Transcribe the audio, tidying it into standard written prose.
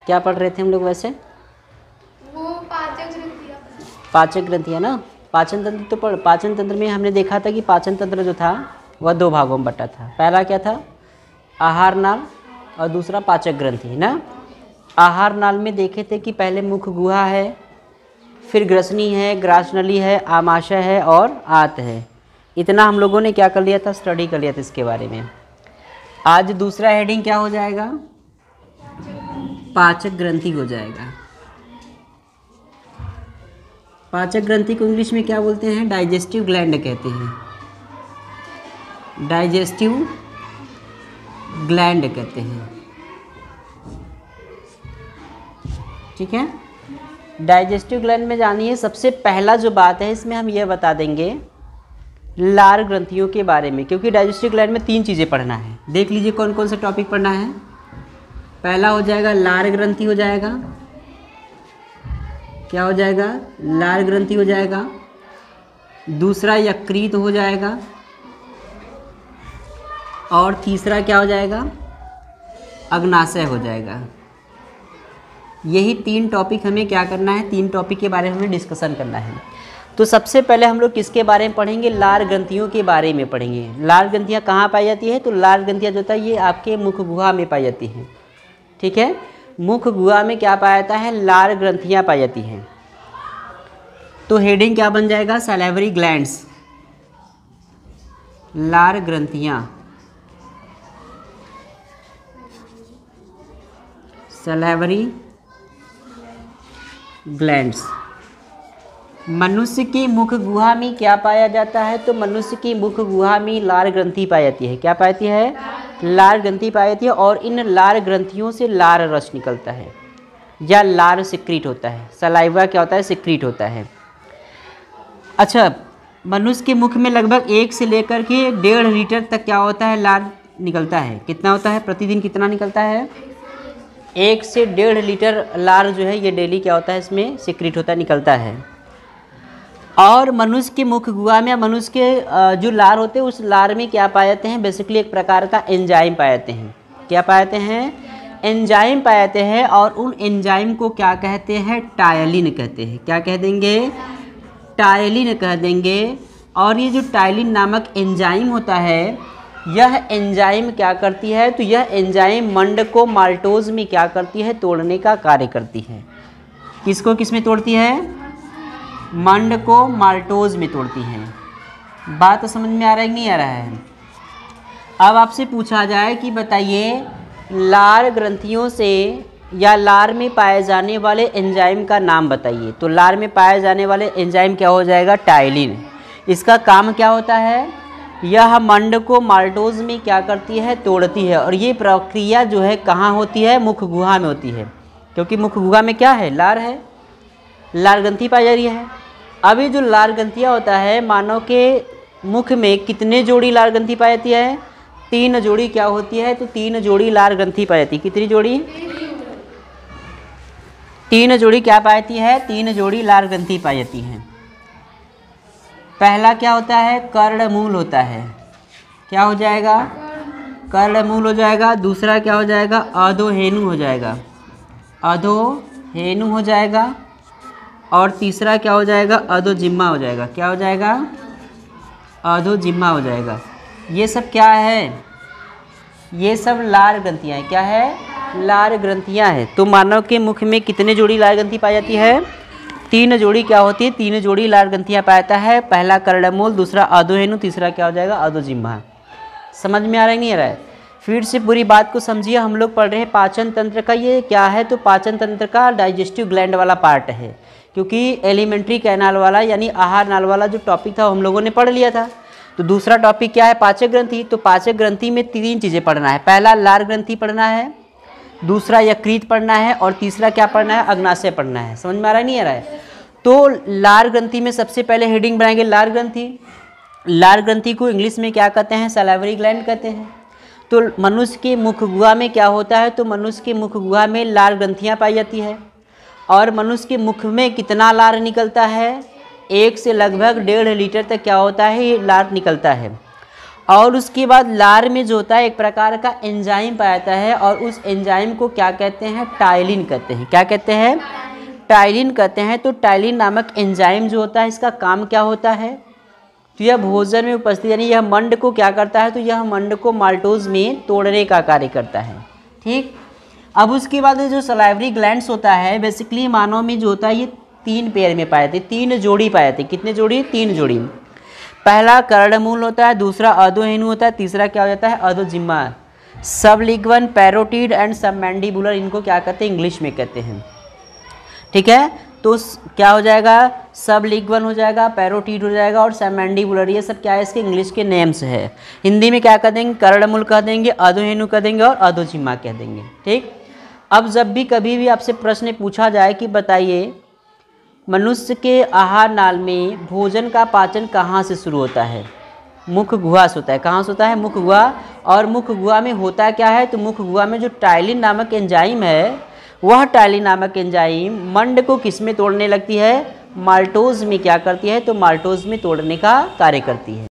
क्या पढ़ रहे थे हम लोग वैसे? वो पाचक ग्रंथियाँ। पाचक ग्रंथियाँ ना। पाचन तंत्र तो पाचन तंत्र में हमने देखा था कि पाचन तंत्र जो था वह 2 भागों में बटा था। पहला क्या था? आहार नाल और दूसरा पाचक ग्रंथि ना। आहार नाल में देखे थे कि पहले मुख गुहा है, फिर ग्रसनी है, ग्रासनली है, आमाशय है और आंत है। इतना हम लोगों ने क्या कर लिया था? स्टडी कर लिया था इसके बारे में। आज दूसरा हेडिंग क्या हो जाएगा? पाचक ग्रंथि हो जाएगा। पाचक ग्रंथि को इंग्लिश में क्या बोलते हैं? डाइजेस्टिव ग्लैंड कहते हैं। डाइजेस्टिव ग्लैंड कहते हैं। ठीक है। डाइजेस्टिव ग्लैंड में जानिए, सबसे पहला जो बात है इसमें हम यह बता देंगे लार ग्रंथियों के बारे में, क्योंकि डाइजेस्टिव ग्लैंड में 3 चीज़ें पढ़ना है। देख लीजिए कौन कौन सा टॉपिक पढ़ना है। पहला हो जाएगा लार ग्रंथि हो जाएगा। क्या हो जाएगा? लार ग्रंथि हो जाएगा। दूसरा यकृत हो जाएगा और तीसरा क्या हो जाएगा? अग्नाशय हो जाएगा। यही 3 टॉपिक हमें क्या करना है? 3 टॉपिक के बारे में हमें डिस्कशन करना है। तो सबसे पहले हम लोग किसके बारे में पढ़ेंगे? लार ग्रंथियों के बारे में पढ़ेंगे। लार ग्रंथियाँ कहाँ पाई जाती है? तो लार ग्रंथियाँ जो होता है ये आपके मुख गुहा में पाई जाती हैं। ठीक है। मुख गुहा में क्या पाया जाता है? लार ग्रंथियाँ पाई जाती हैं। तो हेडिंग क्या बन जाएगा? सैलिवरी ग्लैंड्स, लार ग्रंथियाँ, सैलिवरी ग्लैंड्स। मनुष्य की मुख गुहा में क्या पाया जाता है? तो मनुष्य की मुख गुहा में लार ग्रंथि पाई जाती है। क्या पाई जाती है? लार ग्रंथि पाई जाती है और इन लार ग्रंथियों से लार रस निकलता है या लार सिक्रीट होता है। सलाइवा क्या होता है? सिक्रीट होता है। अच्छा, मनुष्य के मुख में लगभग 1 से लेकर के 1.5 लीटर तक क्या होता है? लार निकलता है। कितना होता है? प्रतिदिन कितना निकलता है? 1 से 1.5 लीटर लार जो है ये डेली क्या होता है? इसमें सिक्रीट होता है, निकलता है। और मनुष्य के मुख गुहा में मनुष्य के जो लार होते हैं उस लार में क्या पाए जाते हैं? बेसिकली एक प्रकार का एंजाइम पाए जाते हैं। क्या पाए जाते हैं? एंजाइम पाए जाते हैं। और उन एंजाइम को क्या कहते हैं? टायलिन कहते हैं। क्या कह देंगे? टायलिन कह देंगे। और ये जो टायलिन नामक एंजाइम होता है, यह एंजाइम क्या करती है? तो यह एंजाइम मंड को माल्टोज में क्या करती है? तोड़ने का कार्य करती है। किसको किस में तोड़ती है? मंड को माल्टोज में तोड़ती हैं। बात तो समझ में आ रहा है कि नहीं आ रहा है? अब आपसे पूछा जाए कि बताइए लार ग्रंथियों से या लार में पाए जाने वाले एंजाइम का नाम बताइए। तो लार में पाए जाने वाले एंजाइम क्या हो जाएगा? टायलिन। इसका काम क्या होता है? यह मंड को माल्टोज में क्या करती है? तोड़ती है। और ये प्रक्रिया जो है कहाँ होती है? मुख गुहा में होती है, क्योंकि मुख गुहा में क्या है? लार है, लार ग्रंथि पाई जा रही है। अभी जो लार ग्रंथियाँ होता है, मानव के मुख में कितने जोड़ी लार ग्रंथि पाई जाती है? 3 जोड़ी क्या होती है? तो 3 जोड़ी लार ग्रंथि पाई जाती है। कितनी जोड़ी? 3 जोड़ी क्या पाई जाती है? 3 जोड़ी लार ग्रंथि पाई जाती हैं। पहला क्या होता है? कर्णमूल होता है। क्या हो जाएगा? कर्णमूल हो जाएगा। दूसरा क्या हो जाएगा? अधोहेनु हो जाएगा। अधोहेनु हो जाएगा। और तीसरा क्या हो जाएगा? अधोजिह्वा हो जाएगा। क्या हो जाएगा? अधोजिह्वा हो जाएगा। ये सब क्या है? ये सब लार ग्रंथियाँ हैं। क्या है? लार ग्रंथियाँ हैं। तो मानव के मुख में कितने जोड़ी लार ग्रंथि पाई जाती है? 3 जोड़ी क्या होती है? 3 जोड़ी लार ग्रंथियाँ पाया जाता है। पहला कर्णमूल, दूसरा अधोहेनु, तीसरा क्या हो जाएगा? अधोजिह्वा। समझ में आ रहा है नहीं आ रहा है? फिर से पूरी बात को समझिए। हम लोग पढ़ रहे हैं पाचन तंत्र का। ये क्या है? तो पाचन तंत्र का डाइजेस्टिव ग्लैंड वाला पार्ट है, क्योंकि एलिमेंट्री कैनाल वाला यानी आहार नाल वाला जो टॉपिक था हम लोगों ने पढ़ लिया था। तो दूसरा टॉपिक क्या है? पाचक ग्रंथि। तो पाचक ग्रंथि में 3 चीज़ें पढ़ना है। पहला लार ग्रंथि पढ़ना है, दूसरा यकृत पढ़ना है और तीसरा क्या पढ़ना है? अग्नाशय पढ़ना है। समझ में आ रहा है नहीं आ रहा है? तो लार ग्रंथि में सबसे पहले हेडिंग बनाएंगे लार ग्रंथि। लार ग्रंथि को इंग्लिश में क्या कहते हैं? सैलिवरी ग्लैंड कहते हैं। तो मनुष्य के मुख गुहा में क्या होता है? तो मनुष्य के मुख गुहा में लार ग्रंथियाँ पाई जाती है। और मनुष्य के मुख में कितना लार निकलता है? 1 से लगभग 1.5 लीटर तक क्या होता है? ये लार निकलता है। और उसके बाद लार में जो होता है एक प्रकार का एंजाइम पाया जाता है और उस एंजाइम को क्या कहते हैं, टाइलिन कहते हैं। क्या कहते हैं, टाइलिन कहते हैं। तो टाइलिन नामक एंजाइम जो होता है इसका काम क्या होता है, तो यह भोजन में उपस्थित यानी यह मंड को क्या करता है, तो यह मंड को माल्टोज में तोड़ने का कार्य करता है। ठीक, अब उसके बाद जो सलाइवरी ग्लैंड्स होता है बेसिकली मानव में जो होता है ये 3 पेयर में पाए जाते, 3 जोड़ी पाए जाते। कितने जोड़ी, 3 जोड़ी। पहला कर्णमूल होता है, दूसरा अधोहेनु होता है, तीसरा क्या हो जाता है अधोजिह्वा। सबलिंगुअल, पैरोटिड एंड सबमैंडिबुलर इनको क्या कहते हैं, इंग्लिश में कहते हैं। ठीक है, तो क्या हो जाएगा, सबलिंगुअल हो जाएगा, पैरोटिड हो जाएगा और सबमैंडिबुलर, ये सब क्या है इसके इंग्लिश के नेम्स है। हिंदी में क्या कह देंगे, कर्णमूल कह देंगे, अधोहेनु कह देंगे और अधोजिह्वा कह देंगे। ठीक, अब जब भी कभी भी आपसे प्रश्न पूछा जाए कि बताइए मनुष्य के आहार नाल में भोजन का पाचन कहाँ से शुरू होता है, मुख गुहा से होता है। कहाँ से होता है, मुख गुहा। और मुख गुहा में होता क्या है, तो मुख गुहा में जो टाइलिन नामक एंजाइम है वह टाइलिन नामक एंजाइम मंड को किस में तोड़ने लगती है, माल्टोज में क्या करती है, तो माल्टोज में तोड़ने का कार्य करती है।